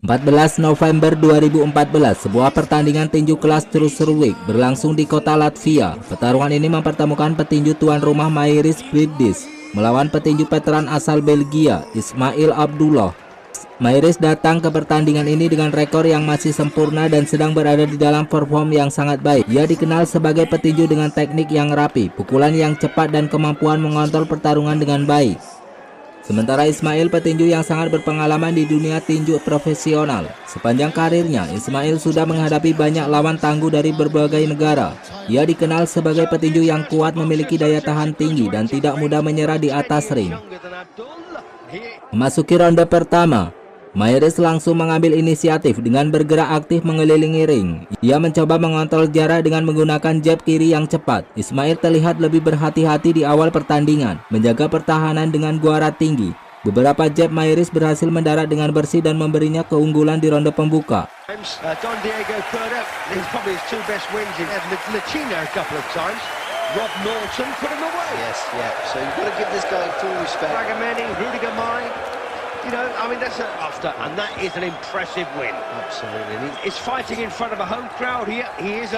14 November 2014, sebuah pertandingan tinju kelas Cruiserweight berlangsung di kota Latvia. Pertarungan ini mempertemukan petinju tuan rumah Mairis Briedis melawan petinju veteran asal Belgia, Ismail Abdullah. Mairis datang ke pertandingan ini dengan rekor yang masih sempurna dan sedang berada di dalam perform yang sangat baik. Ia dikenal sebagai petinju dengan teknik yang rapi, pukulan yang cepat dan kemampuan mengontrol pertarungan dengan baik. Sementara Ismail petinju yang sangat berpengalaman di dunia tinju profesional. Sepanjang karirnya, Ismail sudah menghadapi banyak lawan tangguh dari berbagai negara. Ia dikenal sebagai petinju yang kuat, memiliki daya tahan tinggi dan tidak mudah menyerah di atas ring. Memasuki ronde pertama, Mairis langsung mengambil inisiatif dengan bergerak aktif mengelilingi ring. Ia mencoba mengontrol jarak dengan menggunakan jab kiri yang cepat. Ismail terlihat lebih berhati-hati di awal pertandingan, menjaga pertahanan dengan guara tinggi. Beberapa jab Mairis berhasil mendarat dengan bersih dan memberinya keunggulan di ronde pembuka. Don Diego Purda, he's probably his two best wins. He had Lachina a couple of times. Rob Norton put him away. Yes, yeah. So you've got to give this guy full respect. Dragamani, Rudiger Mai. You know, I mean, that's and that is an impressive win. Absolutely. He's fighting in front of a home crowd here. He is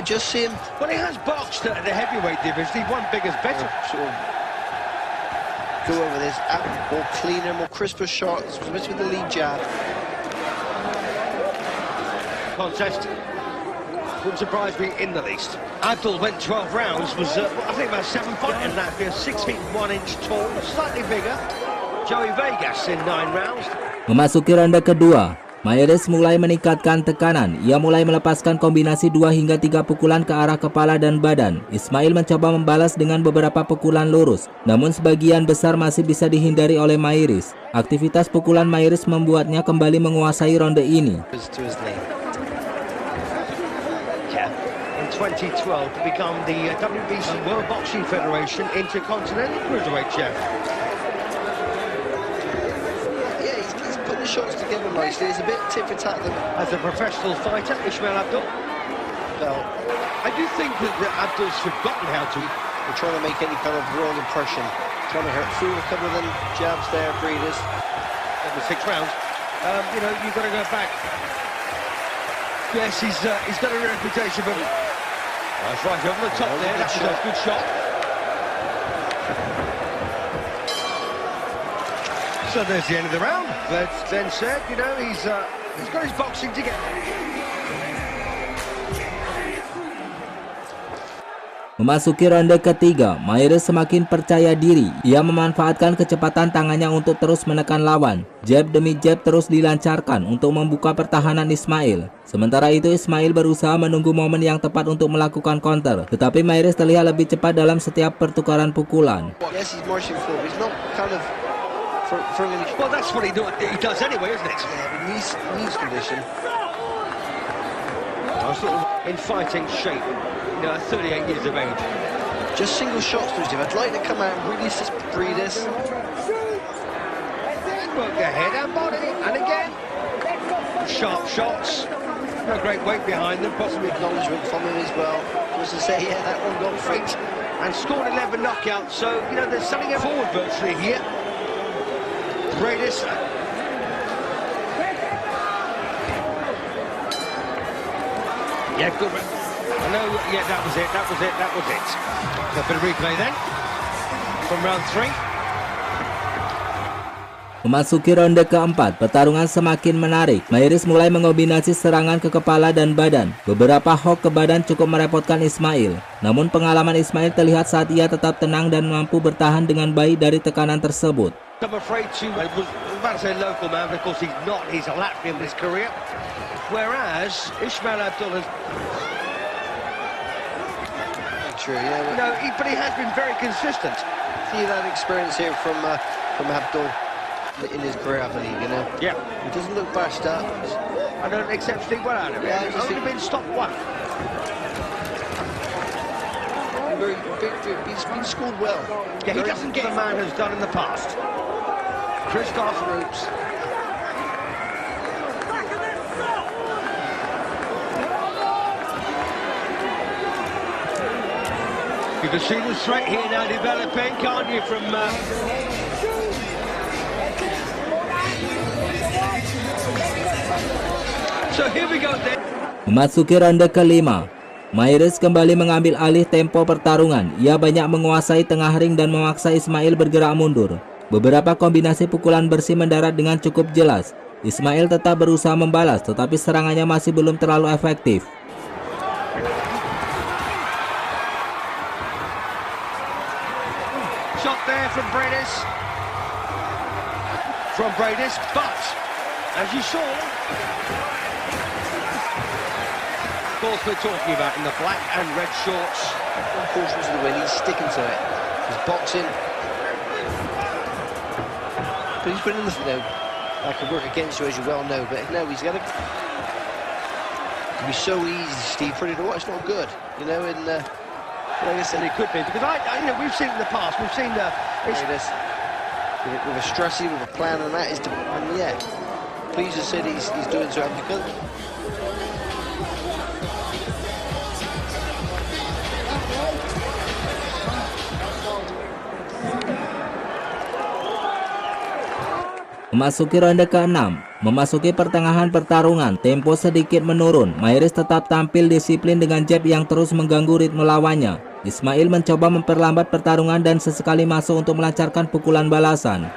just see him. Well, he has boxed at the heavyweight division. He won big as better. Sort of go over this more cleaner, more crisper shots, especially with the lead jab. Contest. Wouldn't surprise me in the least. Abdul went 12 rounds, was I think about 7 points in Latvia, 6 feet 1 inch tall, slightly bigger. Joey Vegas in 9 rounds. Memasuki ronde kedua, Mairis mulai meningkatkan tekanan. Ia mulai melepaskan kombinasi 2 hingga 3 pukulan ke arah kepala dan badan. Ismail mencoba membalas dengan beberapa pukulan lurus, namun sebagian besar masih bisa dihindari oleh Mairis. Aktivitas pukulan Mairis membuatnya kembali menguasai ronde ini. 2012 to become the WBC World Boxing Federation Intercontinental Cruiserweight Champ. Yeah, he's putting the shots together nicely. It's a bit tit for tat. As a professional fighter, Ismail Abdul. Well, I do think that Abdul's forgotten how to. We're trying to make any kind of wrong impression. Trying to hurt through a couple of them jabs there, Briedis. Over 6 rounds. You know, you've got to go back. Yes, he's got a reputation, but. That's right, over the top there, that's a good shot. So there's the end of the round. That's then said, you know, he's got his boxing together. Memasuki ronde ketiga, Mairis semakin percaya diri. Ia memanfaatkan kecepatan tangannya untuk terus menekan lawan. Jab demi jab terus dilancarkan untuk membuka pertahanan Ismail. Sementara itu Ismail berusaha menunggu momen yang tepat untuk melakukan counter. Tetapi Mairis terlihat lebih cepat dalam setiap pertukaran pukulan. Yes, he's marching forward. He's not kind of throwing any... Well, that's what he does anyway, isn't it? Yeah, but knees condition. Sort of in fighting shape. You know, 38 years of age. Just single shots, Steve. I'd like to come out and really assist Briedis. Work the head and body, and again. Sharp shots. No great weight behind them, possibly Acknowledgement from him as well. Just to say, yeah, that one got freight. And scored 11 knockouts, so, you know, there's something forward virtually here. Briedis. Yeah, good. No, yeah, that was it. A bit of replay then from round 3. Memasuki ronde keempat, pertarungan semakin menarik. Mairis mulai mengombinasi serangan ke kepala dan badan. Beberapa hook ke badan cukup merepotkan Ismail. Namun pengalaman Ismail terlihat saat ia tetap tenang dan mampu bertahan dengan baik dari tekanan tersebut. I'm afraid to, I was about to say local man, but of course he's not. He's a Latvian in his career. Whereas Ismail Abdul has... True, yeah. You know, but he has been very consistent. See that experience here from Abdul in his career, I believe, you know. Yeah. He doesn't look bashed up. I don't exceptionally well out of it. Yeah, He's only been stopped once. He's been schooled well. Yeah, he doesn't get the man has done in the past. Christoph Roops. You can see the threat here now developing, can't you, from So here we go then. Memasuki ronde kelima, Mahrez kembali mengambil alih tempo pertarungan. Ia banyak menguasai tengah ring dan memaksa Ismail bergerak mundur. Beberapa kombinasi pukulan bersih mendarat dengan cukup jelas. Ismail tetap berusaha membalas, tetapi serangannya masih belum terlalu efektif. Shot there from Bradis. But as you saw, of course we're talking about in the black and red shorts. Unfortunately, the win, he's sticking to it. He's boxing. But he's been in the, that could work against you, as you well know. But no, he's got to. It can be so easy, Steve, for it to watch. It's not good, you know. And like I said, it could be because we've seen in the past. We've seen this with a strategy, with a plan, and that is to. And yeah, pleased to say he's doing so because. Memasuki ronde ke-6, memasuki pertengahan pertarungan, tempo sedikit menurun. Mahrez tetap tampil disiplin dengan jab yang terus mengganggu ritme lawannya. Ismail mencoba memperlambat pertarungan dan sesekali masuk untuk melancarkan pukulan balasan.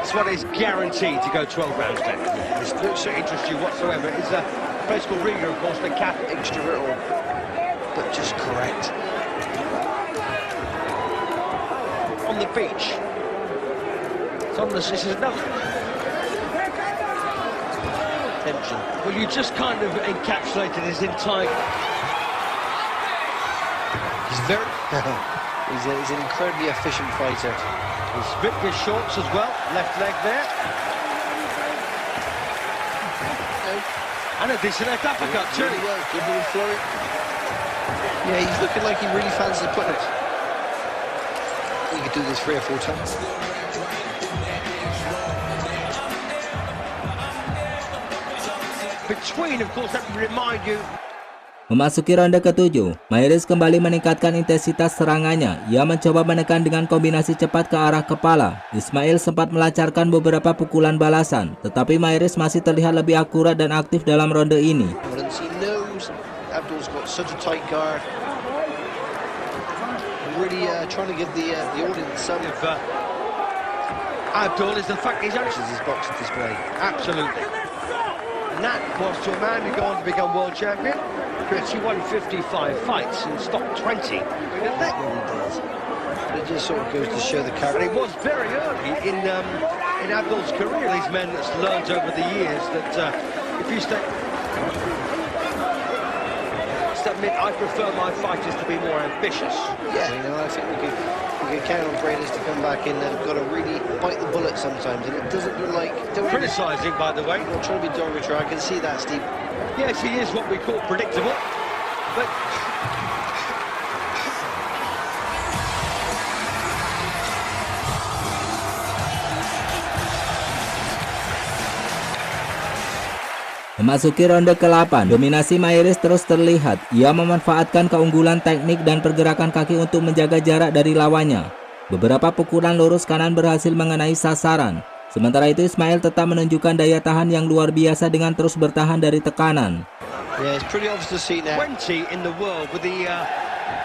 This one is guaranteed to go 12 rounds then. This looks to interest you whatsoever. It's a place called Riga, of course, the cap extravert, but just correct. On the beach. This is another tension. Well, you just kind of encapsulated his entire. He's very. he's an incredibly efficient fighter. He's ripped his shorts as well. Left leg there. And a decent left uppercut too. Really well. Good little flurry. Yeah, he's looking like he really fancies putting it. He could do this 3 or 4 times. Between, of course, let me remind you. Memasuki ronde ke-7, Mahrez kembali meningkatkan intensitas serangannya. Ia mencoba menekan dengan kombinasi cepat ke arah kepala. Ismail sempat melancarkan beberapa pukulan balasan, tetapi Mahrez masih terlihat lebih akurat dan aktif dalam ronde ini. Abdul's got such a tight guard. Really trying to give the audience some. Abdul is the fact he's actually his boxing display. Absolutely. And that was to a man who go on to become world champion. He won 55 fights and stopped 20. It really does. But it just sort of goes to show the character. But it was very early in Abdul's career. These men that's learned over the years that if you stay. Admit, I prefer my fighters to be more ambitious. Yeah, I think we could count on Bradis to come back in and got to really bite the bullet sometimes, and it doesn't look like. Criticising, by the way. I'm not trying to be derogatory. I can see that, Steve. Yes, he is what we call predictable, but. Memasuki ronde ke-8, dominasi Mahrez terus terlihat. Ia memanfaatkan keunggulan teknik dan pergerakan kaki untuk menjaga jarak dari lawannya. Beberapa pukulan lurus kanan berhasil mengenai sasaran. Sementara itu Ismail tetap menunjukkan daya tahan yang luar biasa dengan terus bertahan dari tekanan. Yeah, it's pretty obvious to see now. 20 in the world with the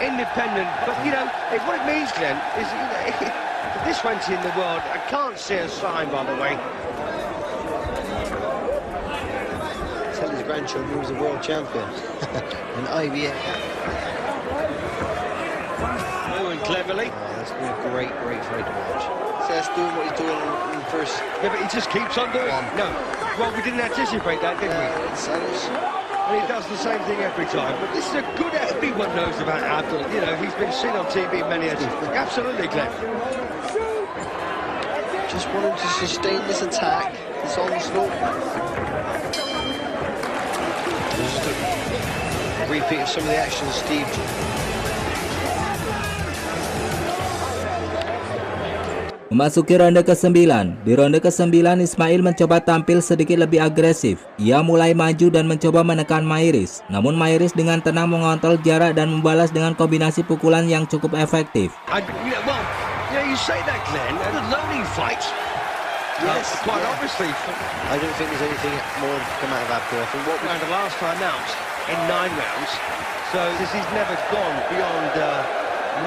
independent, but what it means, Glenn, is this 20 in the world. I can't see a sign, by the way. Grandchildren was a world champion in IBF. Moving cleverly. That's been a great fight to watch. So that's doing what he's doing in the first. Yeah, but he just keeps on doing it. No, well, we didn't anticipate that, did we? And he does the same thing every time. But this is a good. Everyone knows about Abdul. He's been seen on TV many a times. Absolutely, Glenn. Just wanted to sustain this attack, this onslaught. Repeat of some of the actions, Steve. Memasuki ronde ke-9. Di ronde ke-9 Ismail mencoba tampil sedikit lebih agresif. Ia mulai maju dan mencoba menekan Mahrez. Namun Mahrez dengan tenang mengontrol jarak dan membalas dengan kombinasi pukulan yang cukup efektif. You say that, Glenn, a learning fight. Yes, quite yeah. obviously. I don't think there's anything more to come out of Abdul. I think what we Round the last time out in 9 rounds, so this has never gone beyond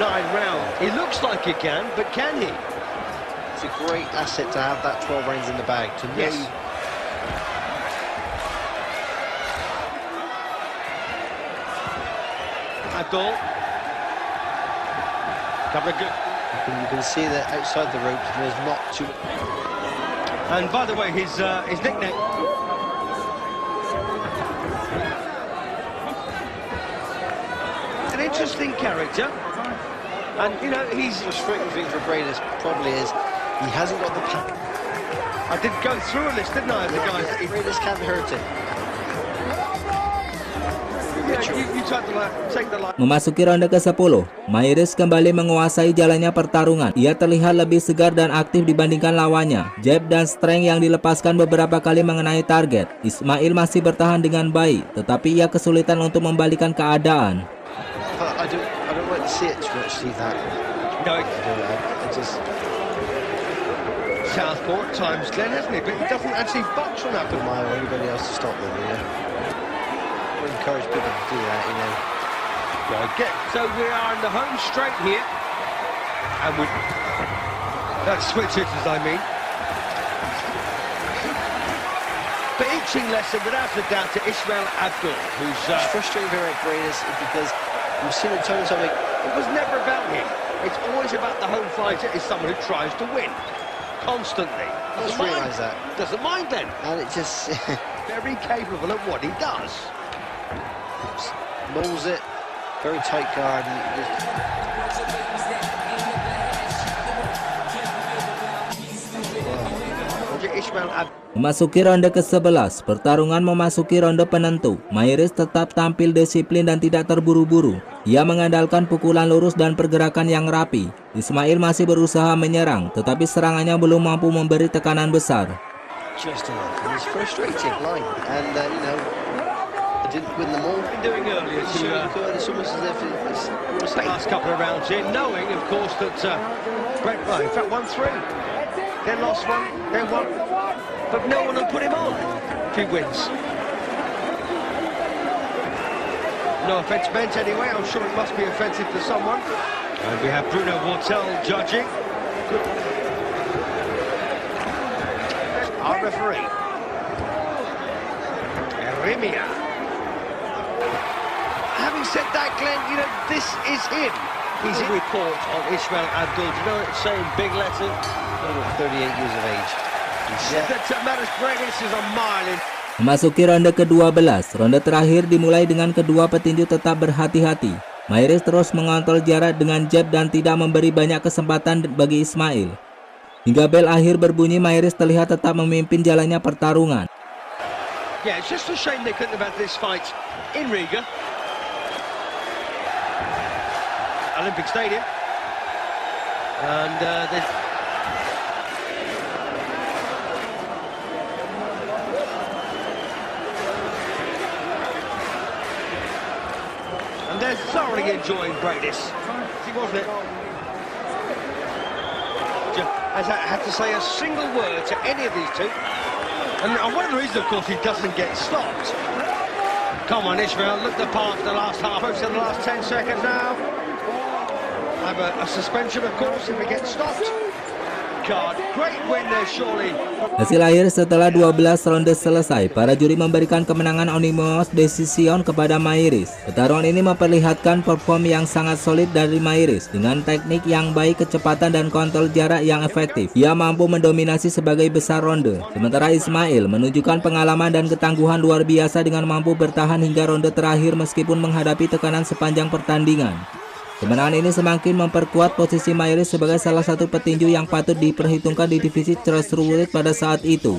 9 rounds. He looks like he can, but can he? It's a great asset to have that 12 rounds in the bag. To know Yes. Abdul. Couple of good. you can see that outside the ropes there's not too. And by the way, his nickname. An interesting character, and you know he's. Frustrating thing for Briedis probably is he hasn't got the pack. I did go through a list, didn't I, of the guys that he. Briedis can't hurt him. You take the line. Memasuki ronde ke-10, Mahyris kembali menguasai jalannya pertarungan. Ia terlihat lebih segar dan aktif dibandingkan lawannya. Jab dan strength yang dilepaskan beberapa kali mengenai target. Ismail masih bertahan dengan baik, tetapi ia kesulitan untuk membalikan keadaan. I don't like to see it too much, see that. No, I just. Southpaw at times, Glenn, hasn't he? But he doesn't actually box on that. Admire anybody else to stop them, you know. I encourage people to do that, you know. So we are in the home straight here, and we that's switch hitters, I mean. But eaching lesson, without a doubt, to Ismail Abdul, who's It's frustrating for Briedis because we've seen it times like it was never about him. It's always about the home fighter. Is someone who tries to win constantly. Just realise that. Doesn't mind then. and it just Very capable of what he does. molds it, very tight guard. And Ismail Abdul. Memasuki ronde ke-11, pertarungan memasuki ronde penentu. Mahyris tetap tampil disiplin dan tidak terburu-buru. Ia mengandalkan pukulan lurus dan pergerakan yang rapi. Ismail masih berusaha menyerang, tetapi serangannya belum mampu memberi tekanan besar. just enough. And it's frustrating line, and you know, I didn't win them all. Been doing earlier It's to almost as if it's almost the like last couple of rounds here, knowing, of course, that Brett, well, in fact, 1-3, then lost one, then one, but no one will put him on if he wins. No offence meant anyway, I'm sure it must be offensive to someone. And we have Bruno Wortel judging. Our referee, Erimia. Having said that, Glenn, you know, this is him. He's a report on Ismail Abdul. Do you know what it's saying, big letters? 38 years of age. That matters Briedis is a mile in. Memasuki ronde ke-12, ronde terakhir dimulai dengan kedua petinju tetap berhati-hati. Mahyris terus mengontrol jarak dengan jab dan tidak memberi banyak kesempatan bagi Ismail. Hingga bel akhir berbunyi, Mahyris terlihat tetap memimpin jalannya pertarungan. Yeah, it's just a shame they couldn't have had this fight in Riga, Olympic Stadium, and they're thoroughly enjoying Briedis. He wasn't it? Has had to say a single word to any of these two. And one of the reasons, of course, he doesn't get stopped. Come on, Ismail, look the part for the last half, to the last 10 seconds now. Have a suspension, of course, if he gets stopped. God, great win there, surely. Hasil akhir setelah 12 ronde selesai, para juri memberikan kemenangan unanimous decision kepada Mahyris. Pertarungan ini memperlihatkan perform yang sangat solid dari Mahyris. Dengan teknik yang baik, kecepatan dan kontrol jarak yang efektif, ia mampu mendominasi sebagai besar ronde. Sementara Ismail menunjukkan pengalaman dan ketangguhan luar biasa dengan mampu bertahan hingga ronde terakhir meskipun menghadapi tekanan sepanjang pertandingan. Kemenangan ini semakin memperkuat posisi Mahyris sebagai salah satu petinju yang patut diperhitungkan di divisi cruiserweight pada saat itu.